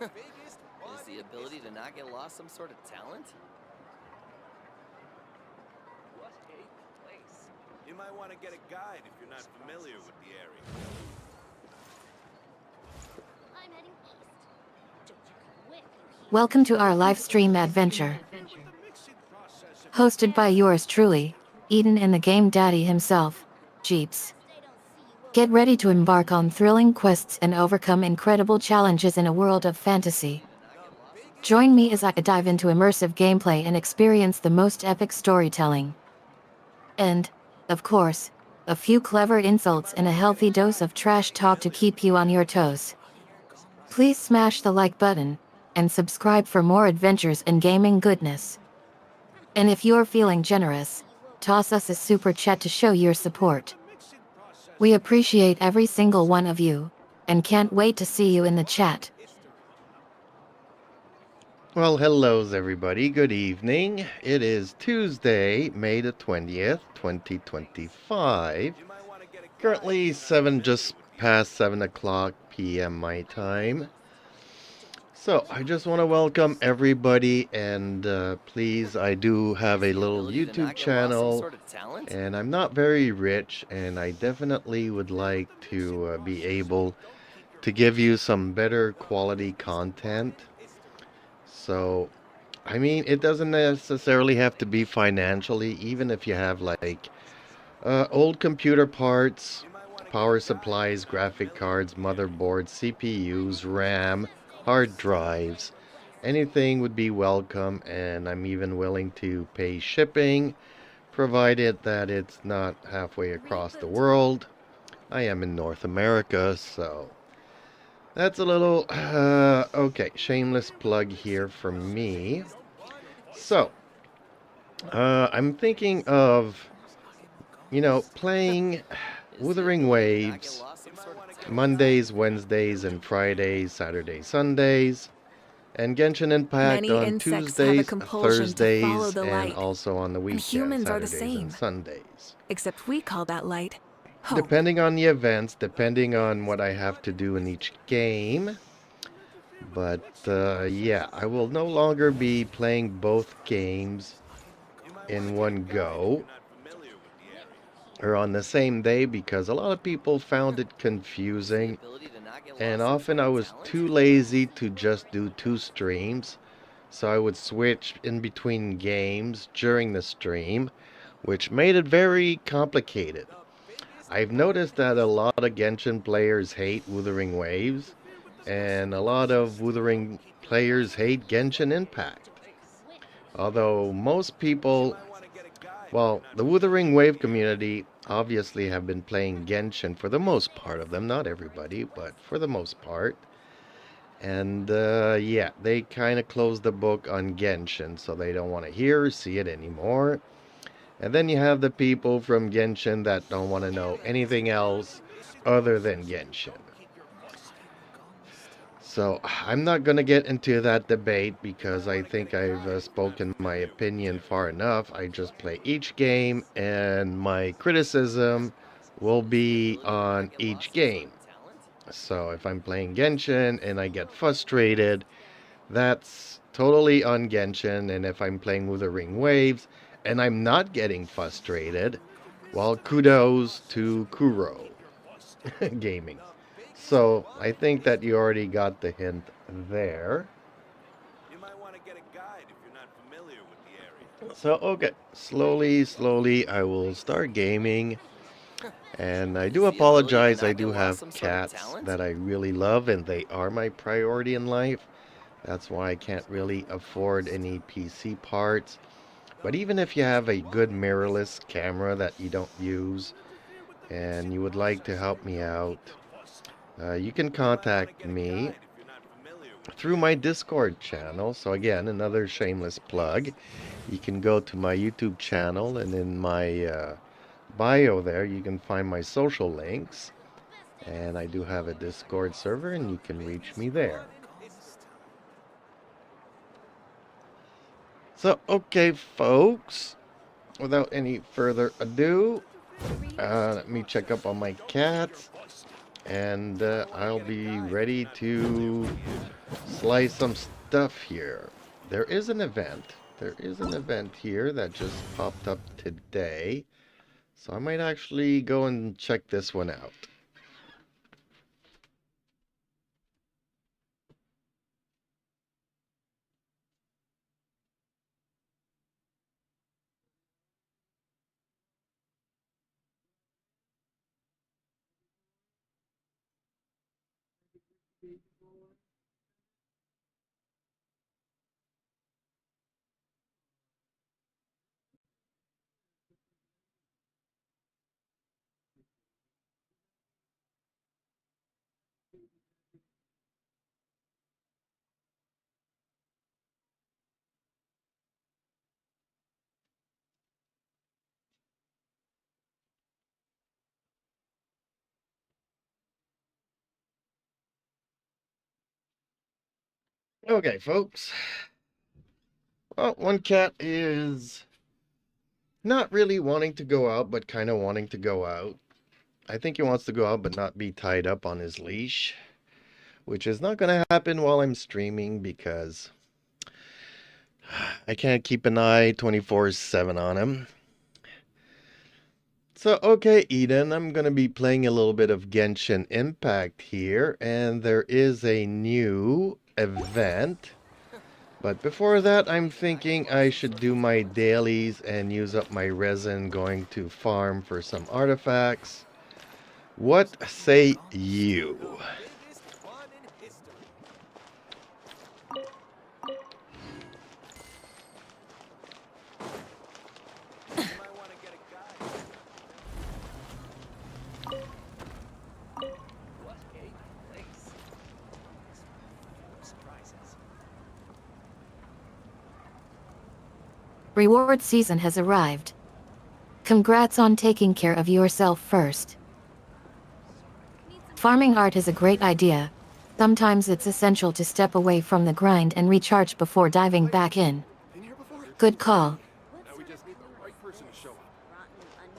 Is the ability to not get lost some sort of talent? What a place. You might want to get a guide if you're not familiar with the area. I'm heading east. Don't you quit. Welcome to our live stream adventure. Hosted by yours truly, Eden and the Game Daddy himself, Jeeps. Get ready to embark on thrilling quests and overcome incredible challenges in a world of fantasy. Join me as I dive into immersive gameplay and experience the most epic storytelling. And, of course, a few clever insults and a healthy dose of trash talk to keep you on your toes. Please smash the like button, and subscribe for more adventures and gaming goodness. And if you're feeling generous, toss us a super chat to show your support. We appreciate every single one of you, and can't wait to see you in the chat. Well, hellos everybody, good evening. It is Tuesday, May the 20th, 2025. Currently just past 7 o'clock p.m. my time. So, I just want to welcome everybody, and please, I do have a little YouTube channel, and I'm not very rich, and I definitely would like to be able to give you some better quality content. So, I mean, it doesn't necessarily have to be financially, even if you have like old computer parts, power supplies, graphic cards, motherboards, CPUs, RAM, hard drives. Anything would be welcome, and I'm even willing to pay shipping, provided that it's not halfway across the world. I am in North America, so that's a little, okay, shameless plug here from me. So, I'm thinking of, playing Wuthering Waves Mondays, Wednesdays, and Fridays, Saturdays, Sundays, and Genshin Impact Many on insects have a Tuesdays, compulsion to follow Thursdays, the and light. also on the weekends, humans are the Saturdays and same. Sundays. Except we call that light hope. Depending on the events, depending on what I have to do in each game. But yeah, I will no longer be playing both games in one go or on the same day, because a lot of people found it confusing, and often I was too lazy to just do 2 streams, so I would switch in between games during the stream, which made it very complicated. I've noticed that a lot of Genshin players hate Wuthering Waves, and a lot of Wuthering players hate Genshin Impact. Although most people, well, the Wuthering Wave community obviously have been playing Genshin for the most part of them, not everybody, but for the most part. And yeah, they kind of closed the book on Genshin, so they don't want to hear or see it anymore. And then you have the people from Genshin that don't want to know anything else other than Genshin. So I'm not going to get into that debate, because I think I've spoken my opinion far enough. I just play each game, and my criticism will be on each game. So if I'm playing Genshin and I get frustrated, that's totally on Genshin. And if I'm playing Wuthering Waves and I'm not getting frustrated, well, kudos to Kuro Gaming. So, I think that you already got the hint there. You might want to get a guide if you're not familiar with the area. So, okay, slowly, I will start gaming. And I do apologize, I do have cats that I really love, and they are my priority in life. That's why I can't really afford any PC parts. But even if you have a good mirrorless camera that you don't use, and you would like to help me out, you can contact me through my Discord channel. So again, another shameless plug. You can go to my YouTube channel, and in my bio there you can find my social links. And I do have a Discord server, and you can reach me there. So, okay folks, without any further ado, let me check up on my cats. And I'll be ready to slice some stuff here. There is an event. There is an event here that just popped up today. So I might actually go and check this one out. Okay, folks. Well, one cat is not really wanting to go out, but kind of wanting to go out. I think he wants to go out, but not be tied up on his leash, which is not going to happen while I'm streaming because I can't keep an eye 24/7 on him. So, okay, Eden, I'm going to be playing a little bit of Genshin Impact here, and there is a new event. But before that, I'm thinking I should do my dailies and use up my resin going to farm for some artifacts. What say you? Biggest fun in history. You might want to get a guide. What a place. Surprises. Reward season has arrived. Congrats on taking care of yourself first. Farming art is a great idea. Sometimes it's essential to step away from the grind and recharge before diving back in. Good call.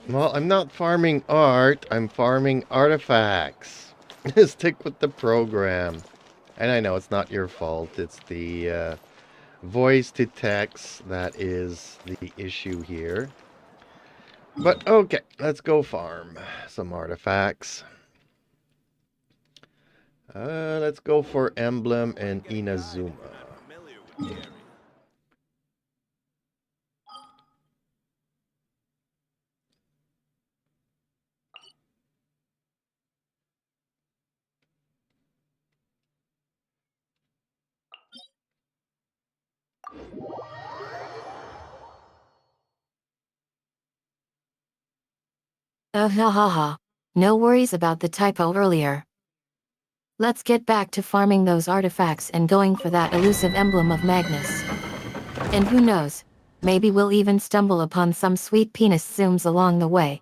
Well, I'm not farming art, I'm farming artifacts. Stick with the program. And I know it's not your fault, it's the voice to text that is the issue here. But okay, let's go farm some artifacts. Let's go for Emblem and Inazuma. Familiar with the area. Ha ha ha. No worries about the typo earlier. Let's get back to farming those artifacts and going for that elusive emblem of Magnus. And who knows, maybe we'll even stumble upon some sweet penis zooms along the way.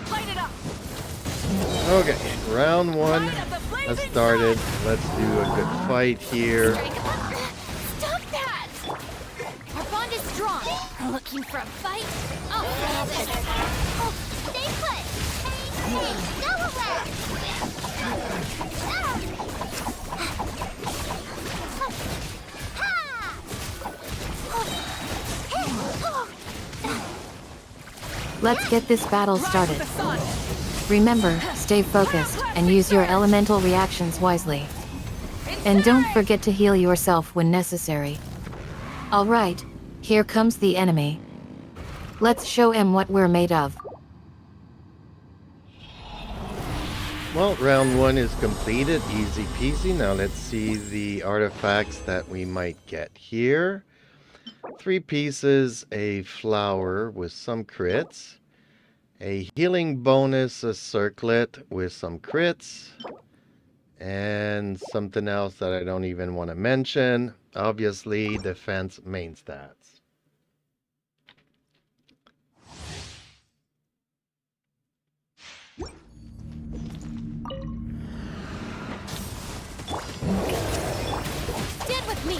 Light it up! Okay, round one has started. Let's do a good fight here. Stop that! Our bond is strong. Looking for a fight? Oh, stay put! Hey, go away! Let's get this battle started. Remember, stay focused and use your elemental reactions wisely. And don't forget to heal yourself when necessary. Alright, here comes the enemy. Let's show him what we're made of. Well, round 1 is completed. Easy peasy. Now let's see the artifacts that we might get here. 3 pieces, a flower with some crits, a healing bonus, a circlet with some crits, and something else that I don't even want to mention. Obviously, defense main stats. Stand with me.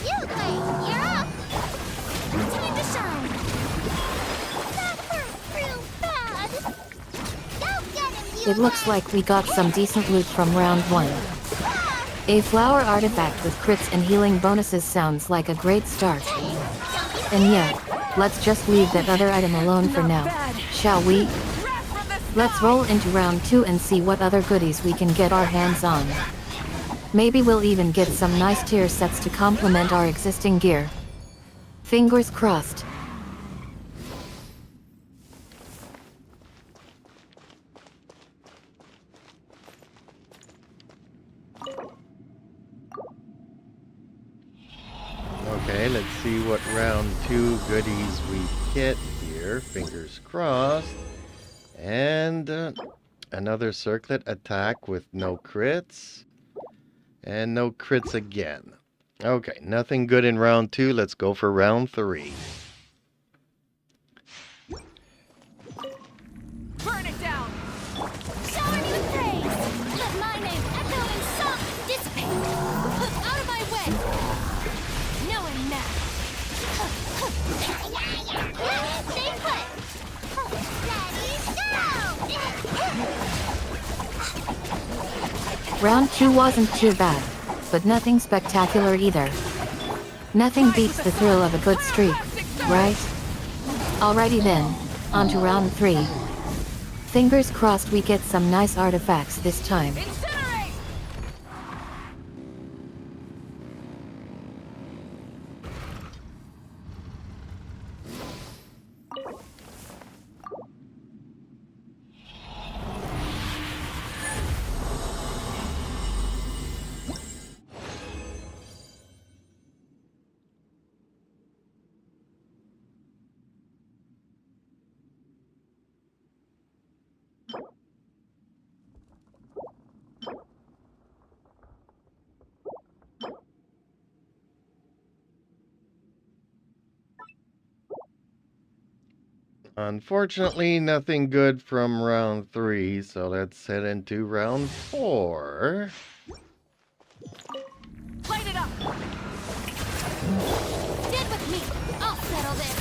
You, Clay, you're up. Time to shine. That hurt real bad. Go get him, you It looks like we got some decent loot from round 1. A flower artifact with crits and healing bonuses sounds like a great start. And yeah, let's just leave that other item alone for now, shall we? Let's roll into round 2 and see what other goodies we can get our hands on. Maybe we'll even get some nice tier sets to complement our existing gear. Fingers crossed. Okay, let's see what round 2 goodies we get here. Fingers crossed. And another circlet attack with no crits. And no crits again. Okay, nothing good in round 2. Let's go for round 3. Burn it down. Shower me with praise. Let my name echo in song. Dissipate. Out of my way. Knowing that. Stay put. Ready, go. Round 2 wasn't too bad, but nothing spectacular either. Nothing beats the thrill of a good streak, right? Alrighty then, on to round 3. Fingers crossed we get some nice artifacts this time. Incinerate. Unfortunately, nothing good from round 3, so let's head into round 4. Light it up. Stand with me. I'll settle this.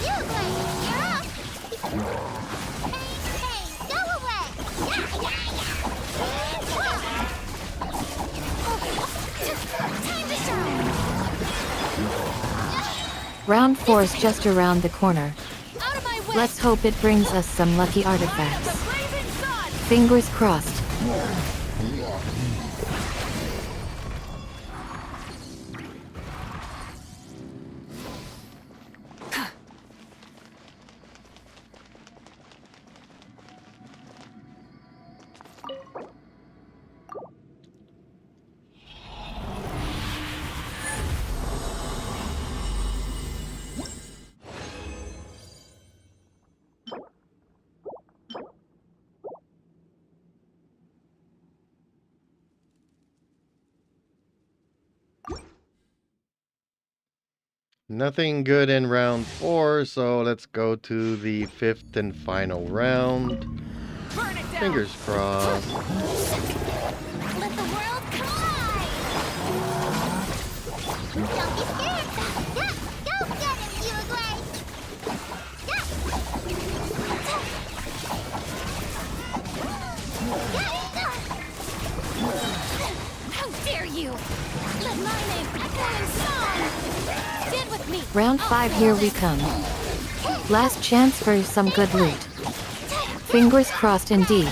You, Clay, you're up. Hey, go away. Time to shine. Round 4 is just around the corner. Out of my way. Let's hope it brings us some lucky artifacts. The blazing sun. Fingers crossed. Nothing good in round 4, so let's go to the 5th and final round. Burn it down. Fingers crossed. Let the world collide. Don't be scared. Go get him, you, Clay. How dare you? Let my name echo in song. Stand with me. Round 5, here we come. Last chance for some good loot. Fingers crossed indeed.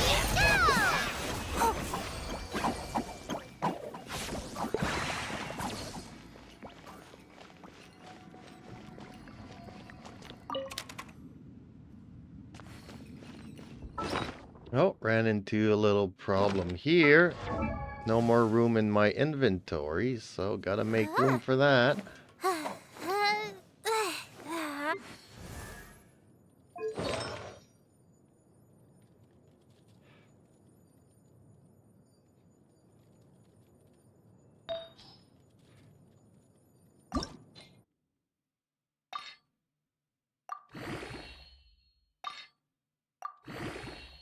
Oh, ran into a little problem here. No more room in my inventory, so gotta make room for that.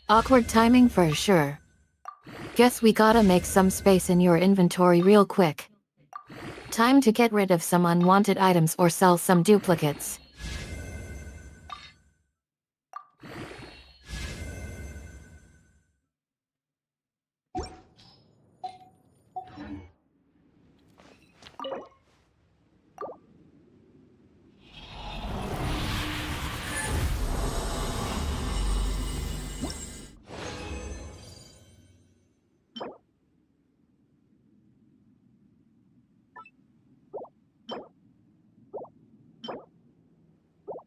Awkward timing for sure. Guess we gotta make some space in your inventory real quick. Time to get rid of some unwanted items or sell some duplicates.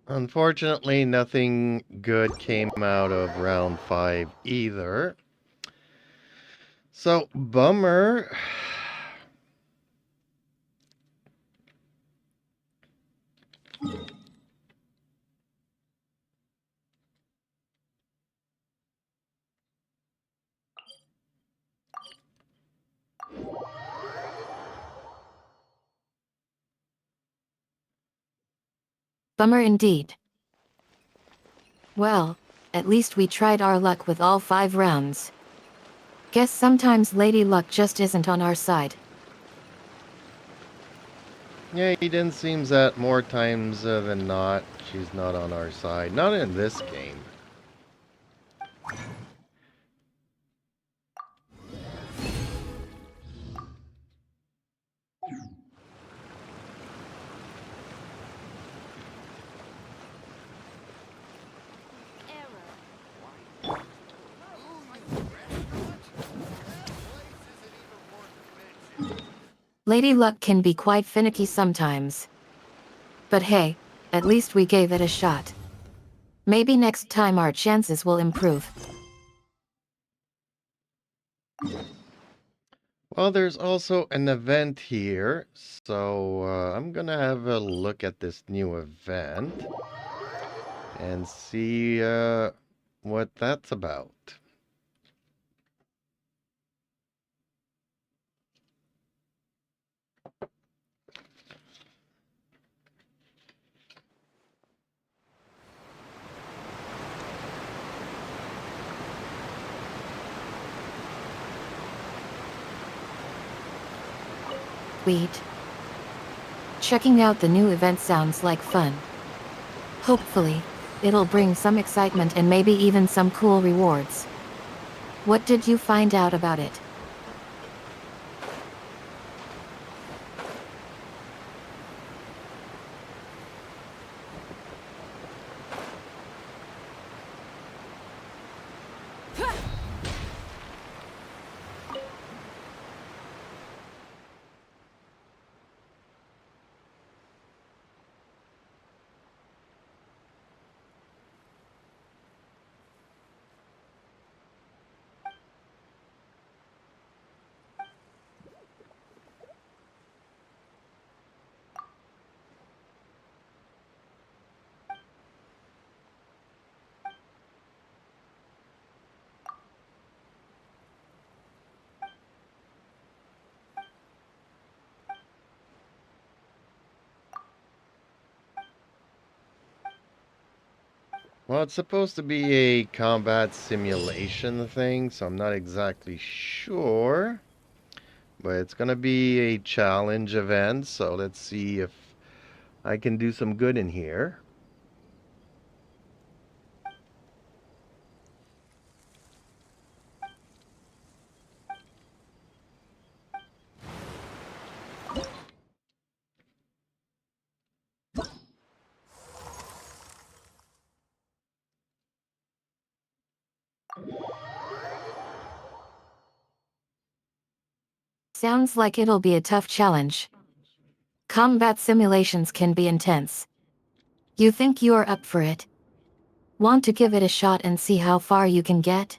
Unfortunately, nothing good came out of round 5 either. So, bummer. Bummer indeed. Well, at least we tried our luck with all 5 rounds. Guess sometimes Lady Luck just isn't on our side. Yeah, Eden seems that more times than not, she's not on our side. Not in this game. Lady Luck can be quite finicky sometimes. But hey, at least we gave it a shot. Maybe next time our chances will improve. Well, there's also an event here, so I'm gonna have a look at this new event and see what that's about. Sweet. Checking out the new event sounds like fun. Hopefully, it'll bring some excitement and maybe even some cool rewards. What did you find out about it? Well, it's supposed to be a combat simulation thing, so I'm not exactly sure. But it's gonna be a challenge event, so let's see if I can do some good in here. Sounds like it'll be a tough challenge. Combat simulations can be intense. You think you're up for it? Want to give it a shot and see how far you can get?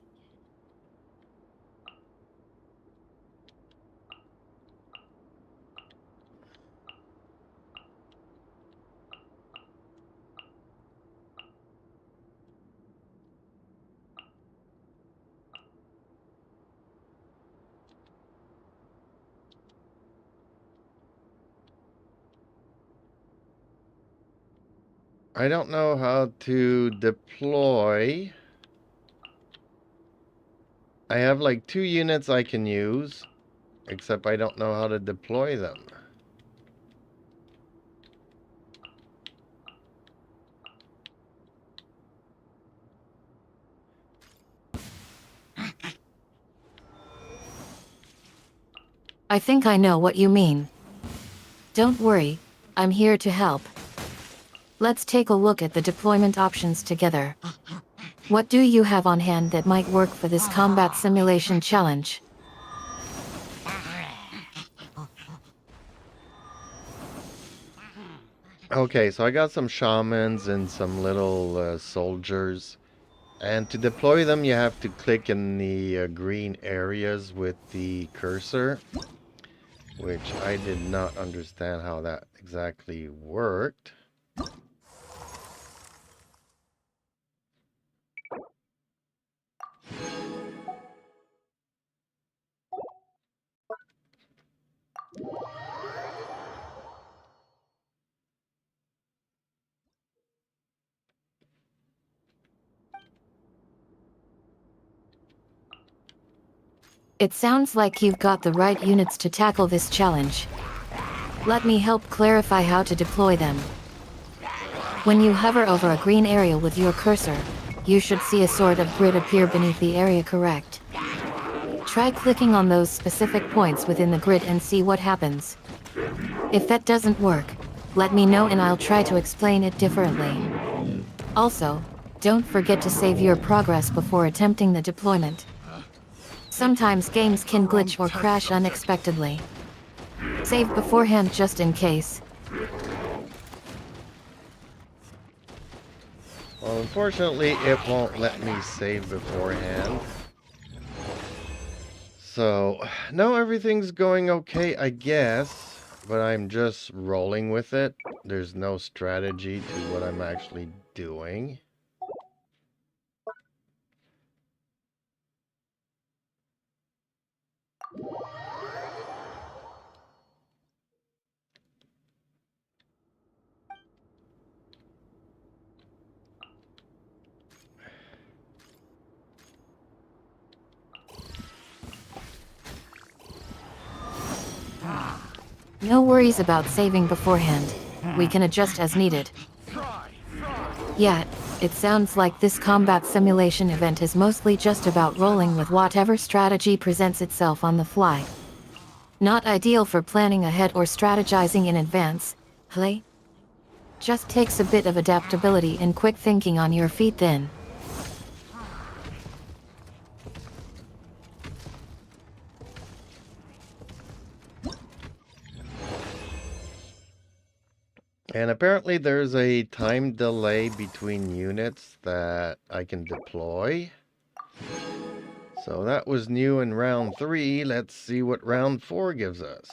I don't know how to deploy. I have like 2 units I can use, except I don't know how to deploy them. I think I know what you mean. Don't worry, I'm here to help. Let's take a look at the deployment options together. What do you have on hand that might work for this combat simulation challenge? Okay, so I got some shamans and some little soldiers. And to deploy them, you have to click in the green areas with the cursor, which I did not understand how that exactly worked. It sounds like you've got the right units to tackle this challenge. Let me help clarify how to deploy them. When you hover over a green area with your cursor, you should see a sort of grid appear beneath the area, correct? Try clicking on those specific points within the grid and see what happens. If that doesn't work, let me know and I'll try to explain it differently. Also, don't forget to save your progress before attempting the deployment. Sometimes games can glitch or crash unexpectedly. Save beforehand just in case. Well, unfortunately, it won't let me save beforehand. So, no, everything's going okay, I guess, but I'm just rolling with it. There's no strategy to what I'm actually doing. No worries about saving beforehand. We can adjust as needed. Yeah, it sounds like this combat simulation event is mostly just about rolling with whatever strategy presents itself on the fly. Not ideal for planning ahead or strategizing in advance, hey? Just takes a bit of adaptability and quick thinking on your feet then. And apparently there's a time delay between units that I can deploy. So that was new in round 3. Let's see what round 4 gives us.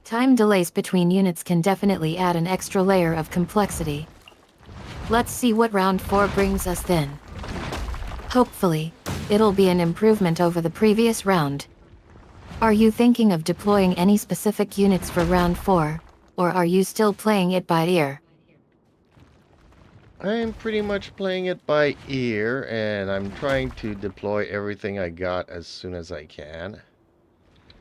Time delays between units can definitely add an extra layer of complexity. Let's see what round 4 brings us then. Hopefully, it'll be an improvement over the previous round. Are you thinking of deploying any specific units for round 4, or are you still playing it by ear? I'm pretty much playing it by ear, and I'm trying to deploy everything I got as soon as I can.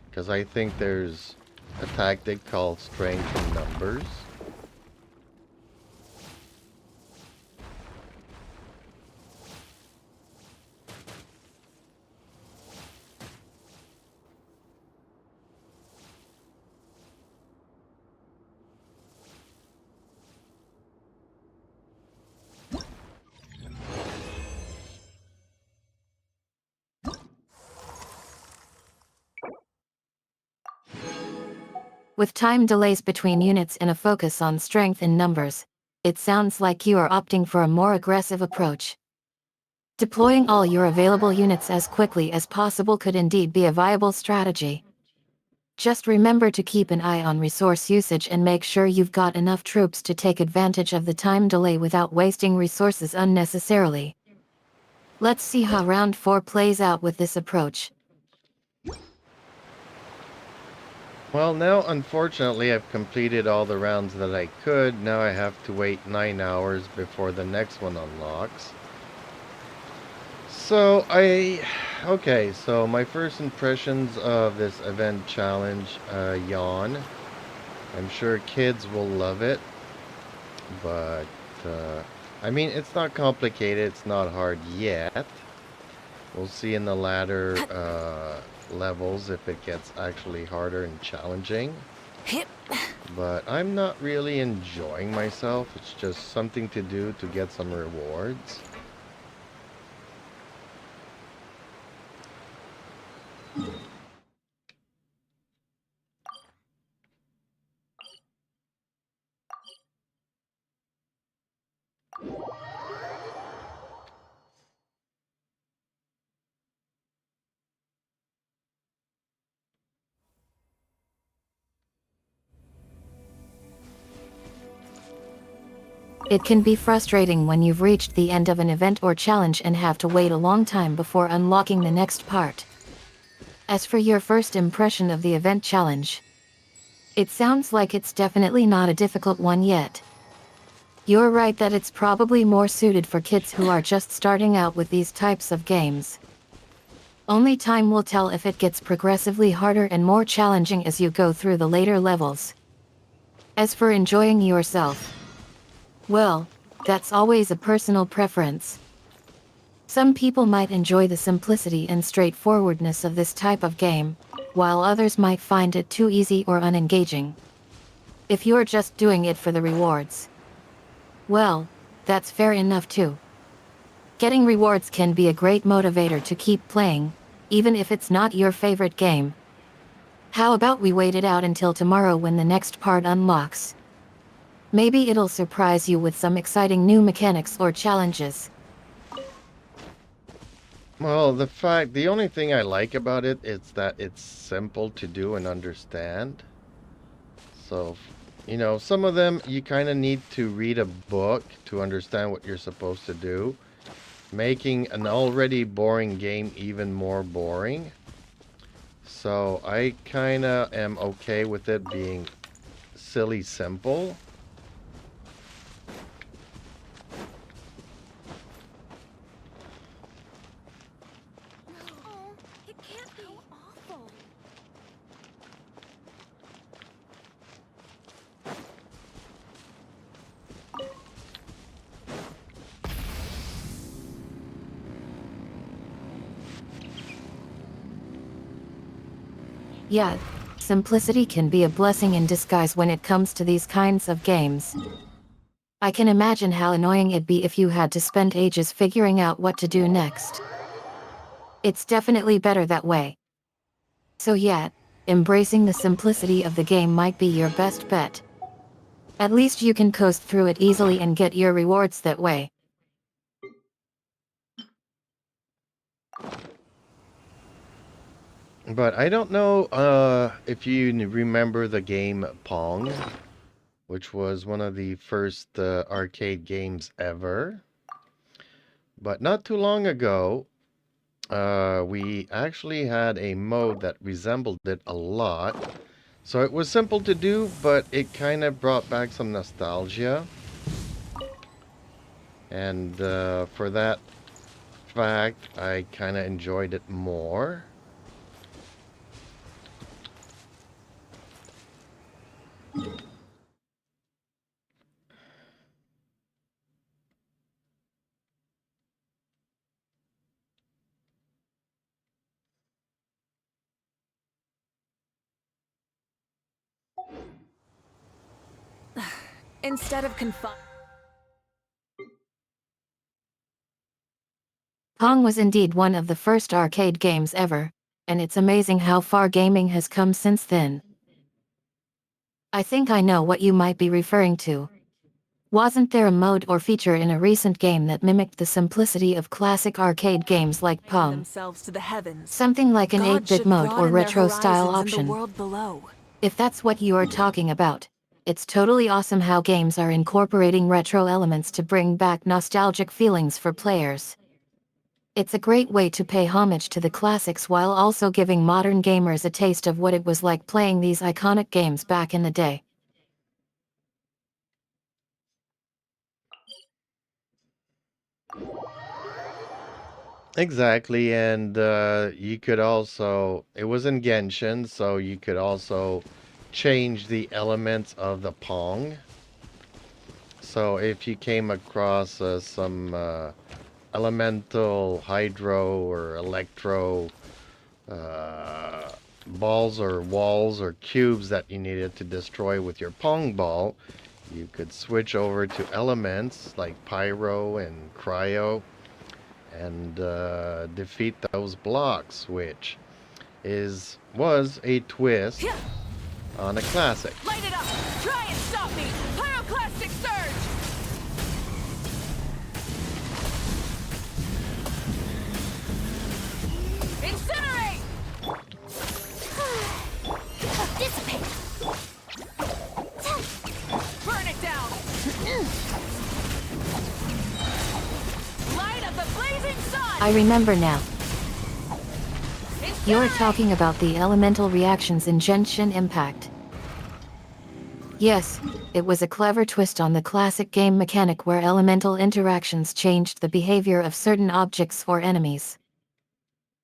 Because I think there's a tactic called strength in numbers. With time delays between units and a focus on strength in numbers, it sounds like you are opting for a more aggressive approach. Deploying all your available units as quickly as possible could indeed be a viable strategy. Just remember to keep an eye on resource usage and make sure you've got enough troops to take advantage of the time delay without wasting resources unnecessarily. Let's see how round 4 plays out with this approach. Well, now unfortunately I've completed all the rounds that I could. Now I have to wait 9 hours before the next one unlocks. So okay, so my first impressions of this event challenge, yawn. I'm sure kids will love it, but I mean, it's not complicated, it's not hard yet. We'll see in the latter levels if it gets actually harder and challenging. But I'm not really enjoying myself. It's just something to do to get some rewards. It can be frustrating when you've reached the end of an event or challenge and have to wait a long time before unlocking the next part. As for your first impression of the event challenge, it sounds like it's definitely not a difficult one yet. You're right that it's probably more suited for kids who are just starting out with these types of games. Only time will tell if it gets progressively harder and more challenging as you go through the later levels. As for enjoying yourself, well, that's always a personal preference. Some people might enjoy the simplicity and straightforwardness of this type of game, while others might find it too easy or unengaging. If you're just doing it for the rewards, well, that's fair enough too. Getting rewards can be a great motivator to keep playing, even if it's not your favorite game. How about we wait it out until tomorrow when the next part unlocks? Maybe it'll surprise you with some exciting new mechanics or challenges. Well, the only thing I like about it is that it's simple to do and understand. So, you know, some of them you kind of need to read a book to understand what you're supposed to do, making an already boring game even more boring. So I kind of am okay with it being silly simple. Oh, it can't be awful. Yeah, simplicity can be a blessing in disguise when it comes to these kinds of games. I can imagine how annoying it'd be if you had to spend ages figuring out what to do next. It's definitely better that way. So yeah, embracing the simplicity of the game might be your best bet. At least you can coast through it easily and get your rewards that way. But I don't know if you remember the game Pong, which was one of the first arcade games ever. But not too long ago, we actually had a mode that resembled it a lot. So it was simple to do, but it kind of brought back some nostalgia. And for that fact, I kind of enjoyed it more. Instead of Pong was indeed one of the first arcade games ever, and it's amazing how far gaming has come since then. I think I know what you might be referring to. Wasn't there a mode or feature in a recent game that mimicked the simplicity of classic arcade games like Pong? Themselves to the heavens. Something like an God 8-bit should mode or broaden their retro-style horizons in option. the world below. If that's what you are talking about, it's totally awesome how games are incorporating retro elements to bring back nostalgic feelings for players. It's a great way to pay homage to the classics while also giving modern gamers a taste of what it was like playing these iconic games back in the day. Exactly, and you could also, it was in Genshin, so you could also change the elements of the Pong. So if you came across some elemental, hydro, or electro balls or walls or cubes that you needed to destroy with your Pong ball, you could switch over to elements like pyro and cryo and defeat those blocks, which was a twist on a classic. Light it up! Try and stop me! Pyroclastic surge! Incinerate! Dissipate. Burn it down! Light of the blazing sun! I remember now. You're Incinerate! talking about the elemental reactions in Genshin Impact. Yes, it was a clever twist on the classic game mechanic where elemental interactions changed the behavior of certain objects or enemies.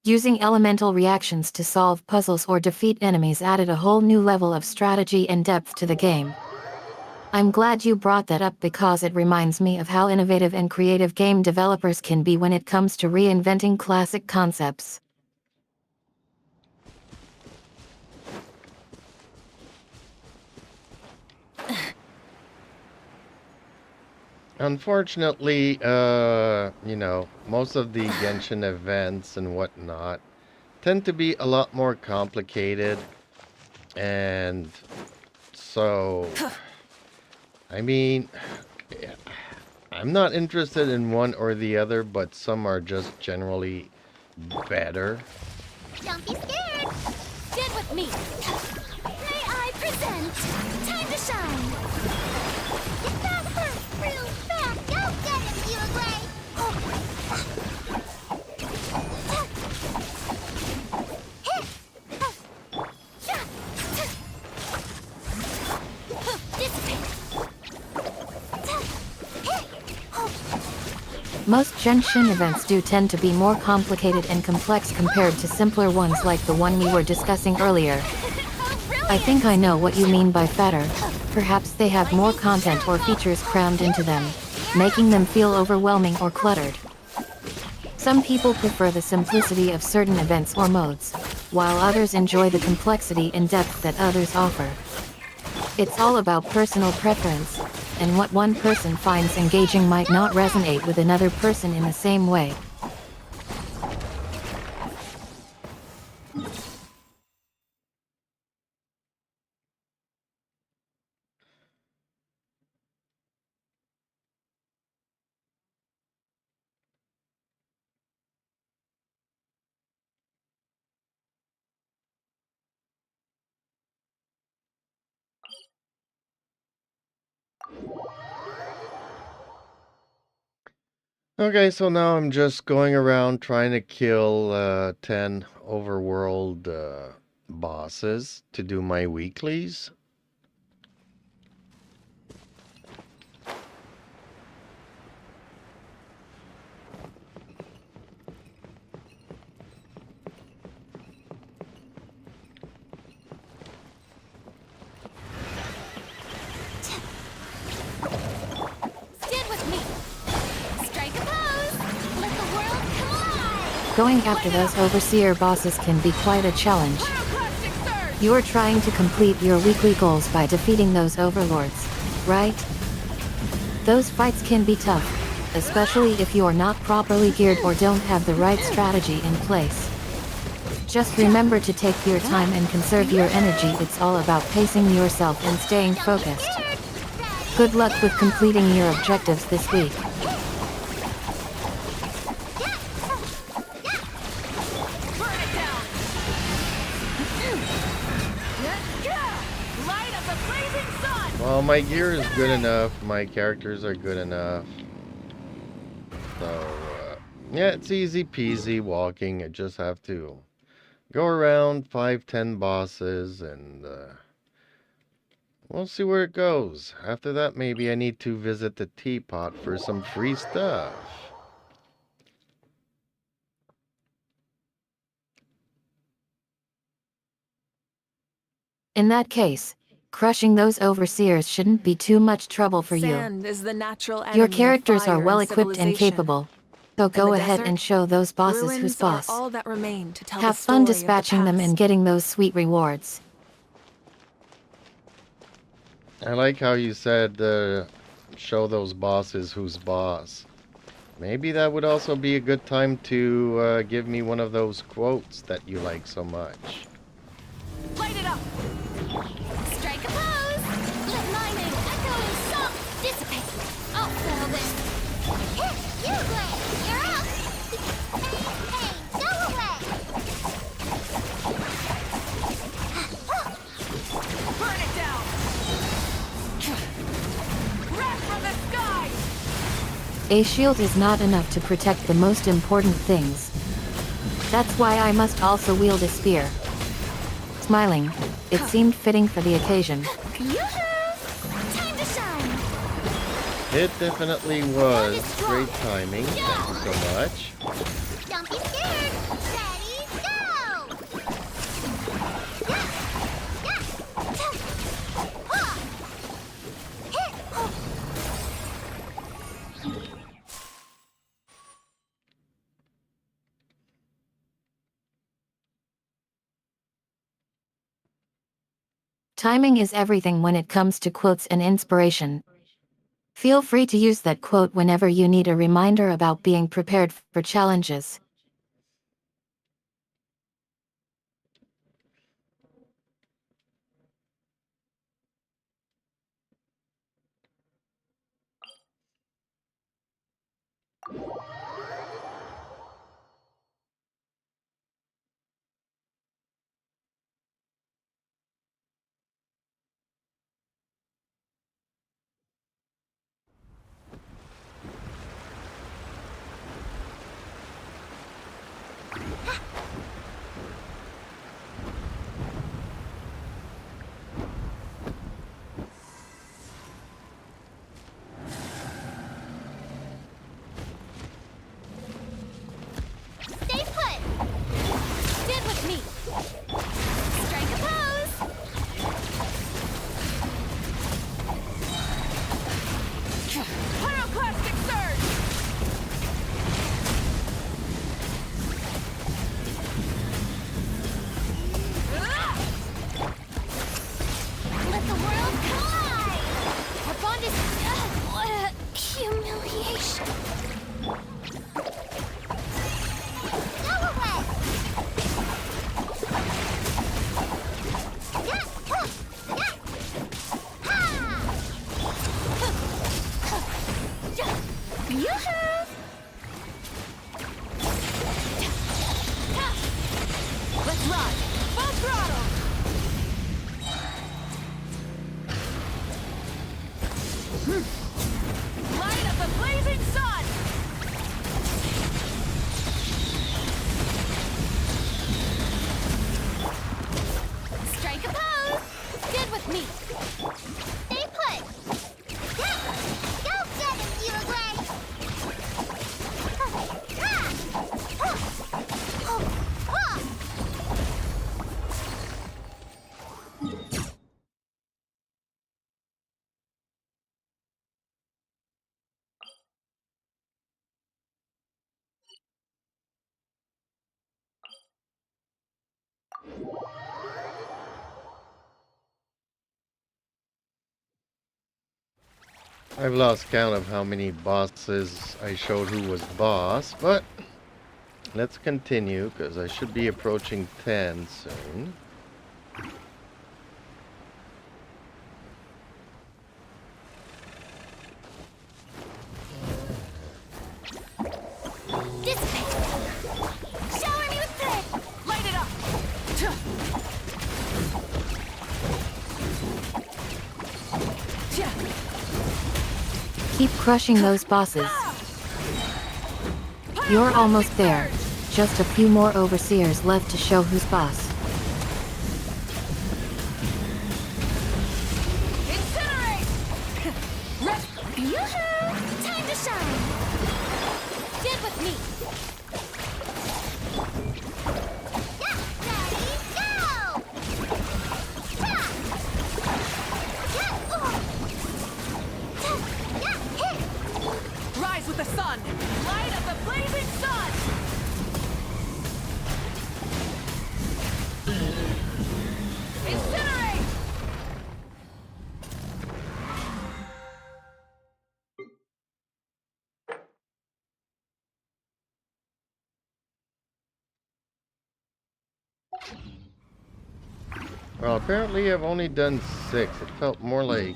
Using elemental reactions to solve puzzles or defeat enemies added a whole new level of strategy and depth to the game. I'm glad you brought that up because it reminds me of how innovative and creative game developers can be when it comes to reinventing classic concepts. Unfortunately, most of the Genshin events and whatnot tend to be a lot more complicated. And so, I mean, I'm not interested in one or the other, but some are just generally better. Don't be scared. Stand with me. May I present? Time to shine. If that hurt real bad, go get him, you gray. Most Genshin events do tend to be more complicated and complex compared to simpler ones like the one we were discussing earlier. I think I know what you mean by fatter. Perhaps they have more content or features crammed into them, making them feel overwhelming or cluttered. Some people prefer the simplicity of certain events or modes, while others enjoy the complexity and depth that others offer. It's all about personal preference, and what one person finds engaging might not resonate with another person in the same way. Okay, so now I'm just going around trying to kill 10 overworld bosses to do my weeklies. Stand with me. Strike a pose. Let the world come alive. Going after those overseer bosses can be quite a challenge. Pyroclastic surge! You're trying to complete your weekly goals by defeating those overlords, right? Those fights can be tough, especially if you're not properly geared or don't have the right strategy in place. Just remember to take your time and conserve your energy. It's all about pacing yourself and staying focused. Ready? Good luck with completing your objectives this week. Burn it down! Light of the blazing sun! Well, my gear is good enough. My characters are good enough. So, yeah, it's easy peasy walking. I just have to go around 5-10 bosses and we'll see where it goes. After that, maybe I need to visit the teapot for some free stuff. In that case, crushing those overseers shouldn't be too much trouble for you. Sand is the natural enemy Your of characters are fire well and equipped and civilization. capable. So go the ahead desert, and show those bosses Ruins who's boss. are all that remain to tell Have the fun story dispatching of the them and past. getting those sweet rewards. I like how you said show those bosses who's boss. Maybe that would also be a good time to give me one of those quotes that you like so much. Light it up! Strike a pose! Let mine and echoing song dissipate! I'll settle this! Hit! You Blade! You're up! Hey, go away! Burn it down! Wrath from the sky! A shield is not enough to protect the most important things. That's why I must also wield a spear. Smiling, it seemed fitting for the occasion. Yoo-hoo! Time to shine! It definitely was. Great timing. Thank you so much. Don't be scared! Ready, go! Hit! Timing is everything when it comes to quotes and inspiration. Feel free to use that quote whenever you need a reminder about being prepared for challenges. Stay put! Stand with me! Strike a pose! Pyroclastic surge! Let the world collide! Our bond is... what a humiliation! Go away! Yoo-hoo! Let's ride! Full throttle! Light of the blazing sun! Strike a pose! Stand with me! Stay put! Go get him, Uruguay! I've lost count of how many bosses I showed who was boss, but let's continue because I should be approaching 10 soon. Keep crushing those bosses. You're almost there. Just a few more overseers left to show who's boss. Incinerate! Yoo-hoo! Time to shine! Get with me! Yeah, ready, go! Yeah! Yeah, oh! Yeah, hit! Rise with the sun! Light of the blazing sun! Incinerate! Well, apparently I've only done 6. It felt more like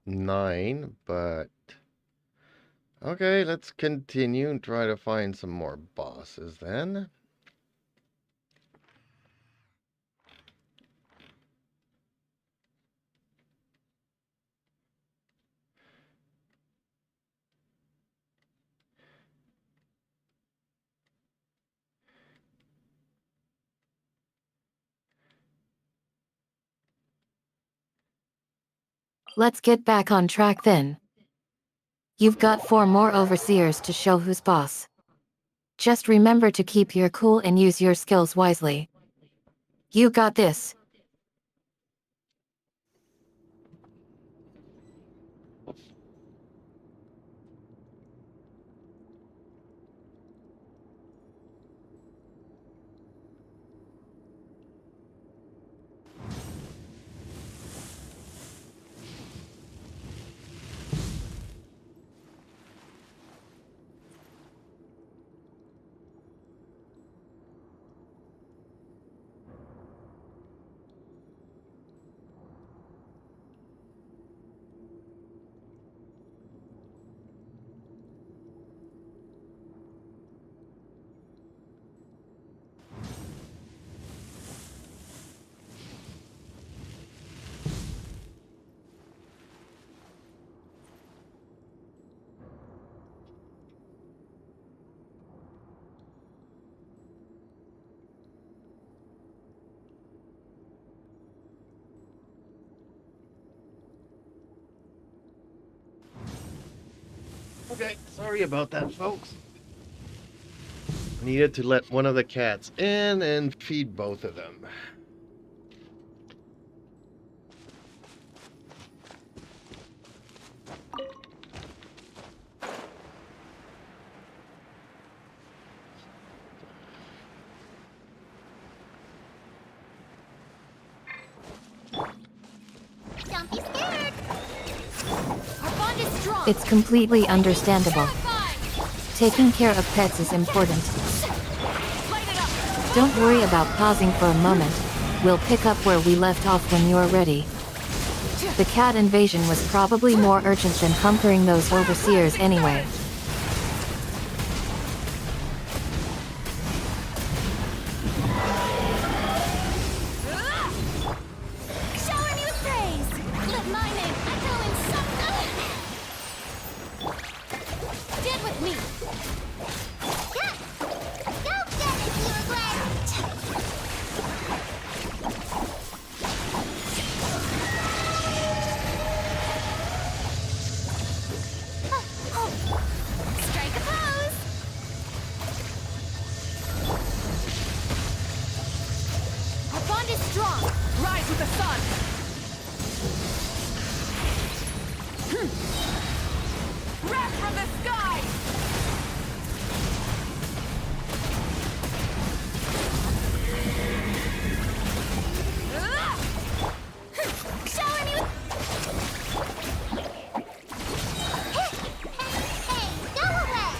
9, but... Okay, let's continue and try to find some more bosses then. Let's get back on track then. You've got 4 more overseers to show who's boss. Just remember to keep your cool and use your skills wisely. You got this. Okay, sorry about that, folks. Needed to let one of the cats in and feed both of them. Don't be scared! Our bond is strong! It's completely understandable. Taking care of pets is important. Light it up! Don't worry about pausing for a moment. We'll pick up where we left off when you're ready. The cat invasion was probably more urgent than conquering those overseers anyway. Shower me with praise! Let my name echo in some... Get with me! Yeah! Go get it, Strike a pose! Our bond is strong! Rise with the sun! Wrath from the sky! Shower me with... Hey, go away!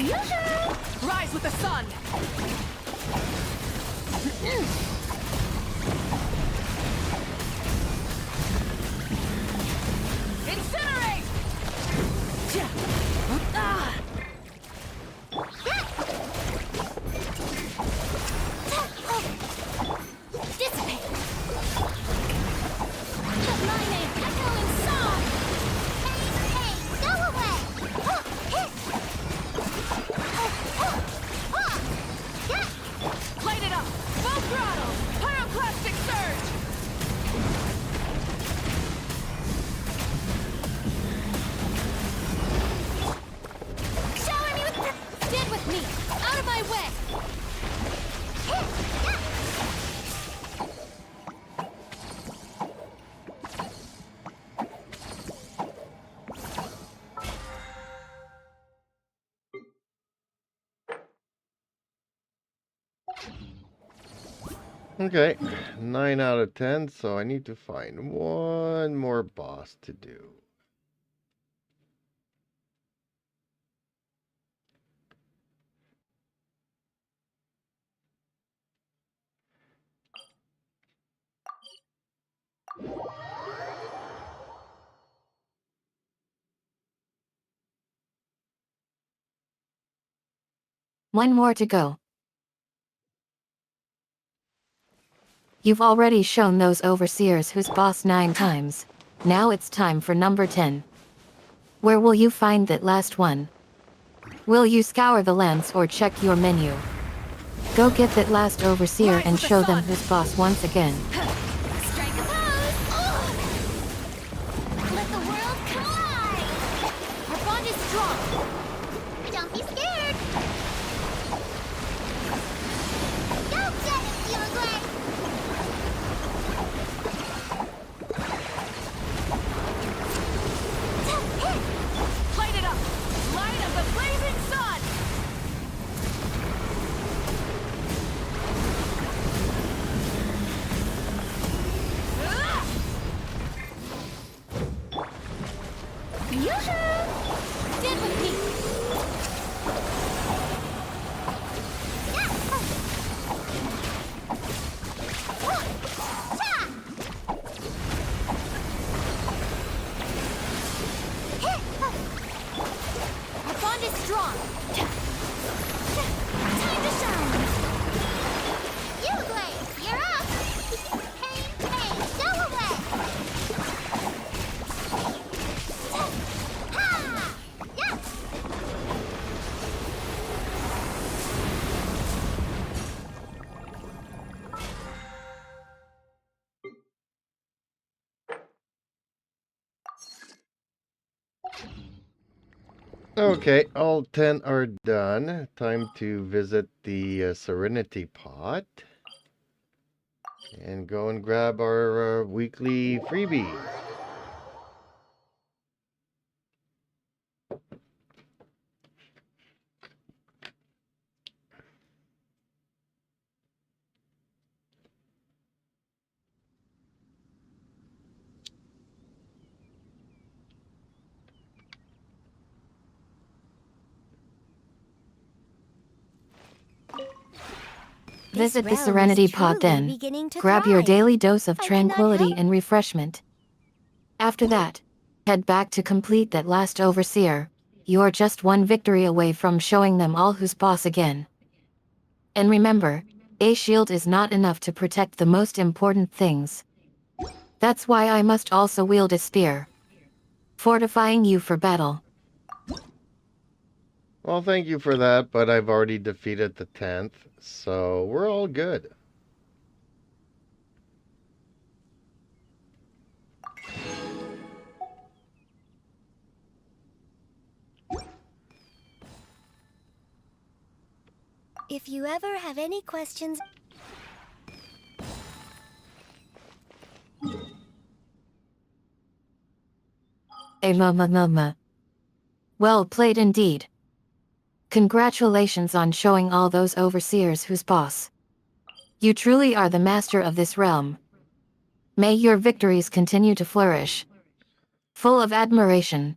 Rise with the sun! Incinerate! Ah! Dissipate! The lightning echoing song! Hey, go away! Light it up! Full throttle! Pyroclastic surge! Shower me with... Stand with me! Out of my way! Okay, 9 out of 10, so I need to find one more boss to do. One more to go. You've already shown those overseers who's boss 9 times. Now it's time for number 10. Where will you find that last one? Will you scour the lands or check your menu? Go get that last overseer and show them who's boss once again. Strike a pose! Let the world collide! Our bond is strong! Don't be scared! Go get it, Uruguay! Light it up! Light of the blazing sun! Ah! Stand with me! Our bond is strong! Time to shine! Uruguay, you're up! Hey, go away! Ha! Yeah! Okay, all 10 are done. Time to visit the Serenity Pot. And go and grab our weekly freebies. Visit the realm is Serenity Pod truly then. beginning to Grab your thrive. daily dose of I cannot tranquility help- and refreshment. After that, head back to complete that last overseer. You're just one victory away from showing them all who's boss again. And remember, a shield is not enough to protect the most important things. That's why I must also wield a spear, fortifying you for battle. Well, thank you for that, but I've already defeated the 10th, so we're all good. If you ever have any questions... Well played indeed. Congratulations on showing all those overseers who's boss. You truly are the master of this realm. May your victories continue to flourish. Full of admiration.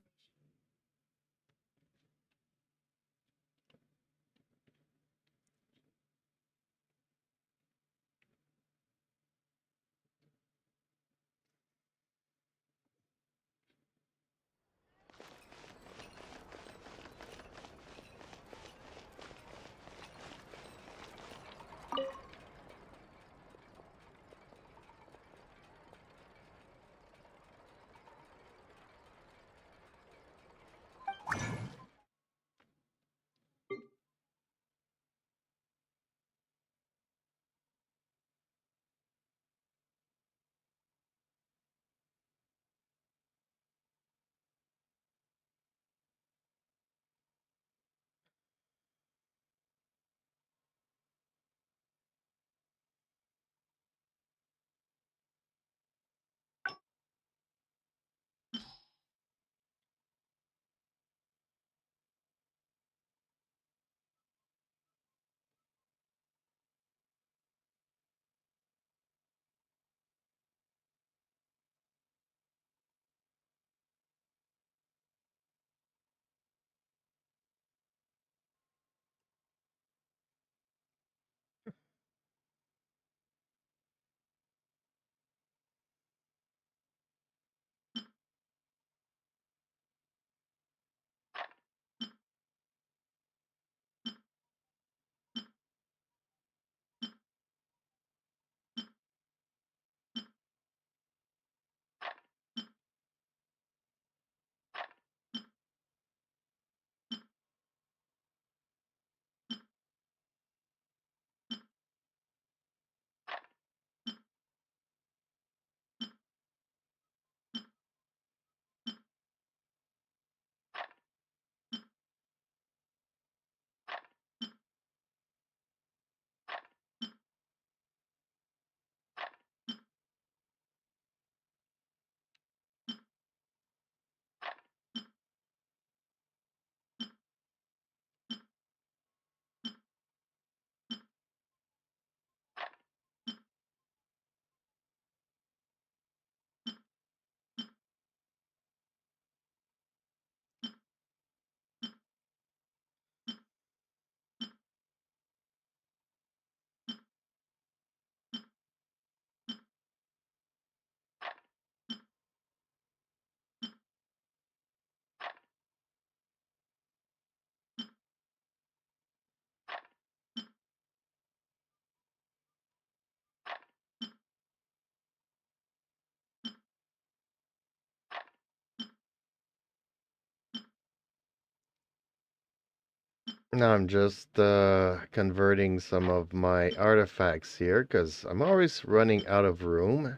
Now I'm just converting some of my artifacts here because I'm always running out of room.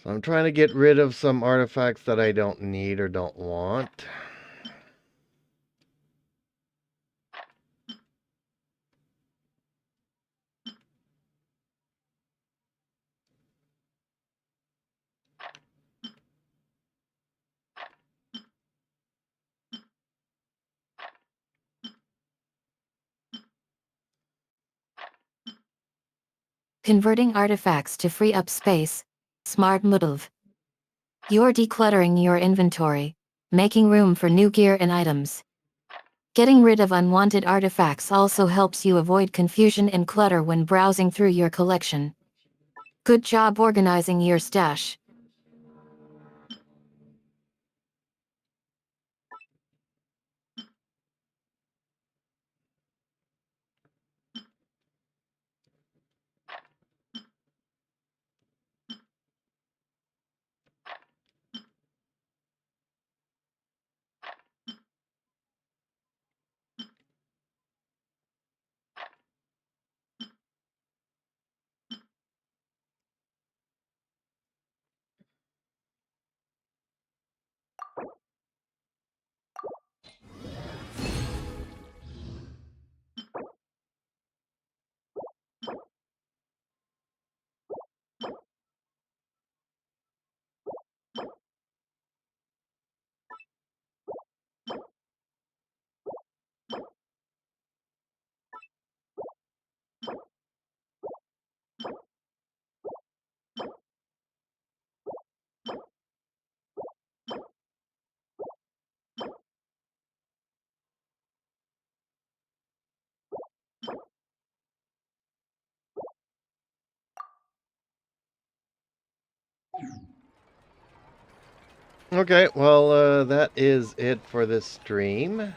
So I'm trying to get rid of some artifacts that I don't need or don't want. Converting artifacts to free up space. Smart move. You're decluttering your inventory, making room for new gear and items. Getting rid of unwanted artifacts also helps you avoid confusion and clutter when browsing through your collection. Good job organizing your stash. Okay, well, that is it for this stream.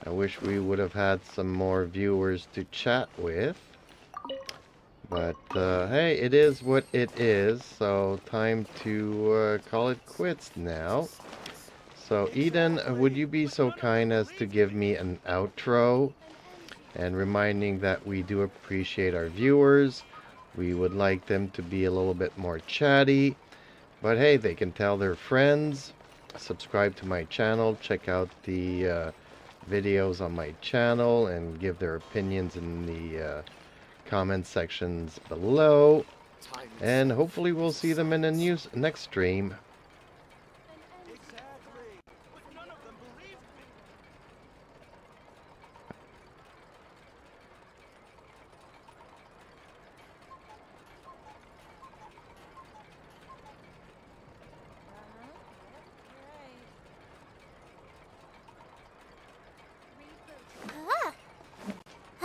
I wish we would have had some more viewers to chat with. But, hey, it is what it is, so time to call it quits now. So, Eden, would you be so kind as to give me an outro? And reminding that we do appreciate our viewers. We would like them to be a little bit more chatty. But hey, they can tell their friends. Subscribe to my channel. Check out the videos on my channel and give their opinions in the comment sections below. And hopefully we'll see them in the next stream.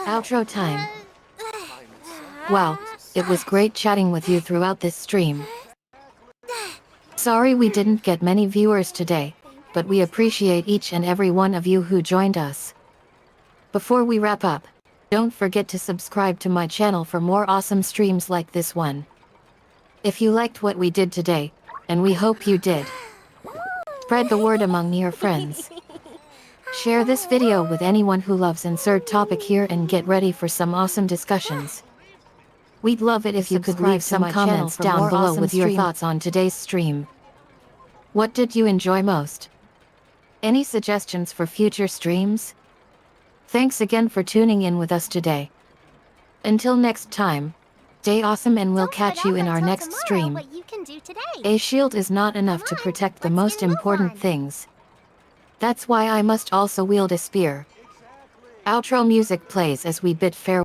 Outro time. Wow, it was great chatting with you throughout this stream. Sorry we didn't get many viewers today, but we appreciate each and every one of you who joined us. Before we wrap up, don't forget to subscribe to my channel for more awesome streams like this one. If you liked what we did today, and we hope you did, spread the word among your friends. Share this video with anyone who loves insert topic here and get ready for some awesome discussions. We'd love it if you could leave some comments down below with your thoughts on today's stream. What did you enjoy most? Any suggestions for future streams? Thanks again for tuning in with us today. Until next time, stay awesome and we'll catch you in our next stream. A shield is not enough to protect the most important things. That's why I must also wield a spear. Outro music plays as we bid farewell.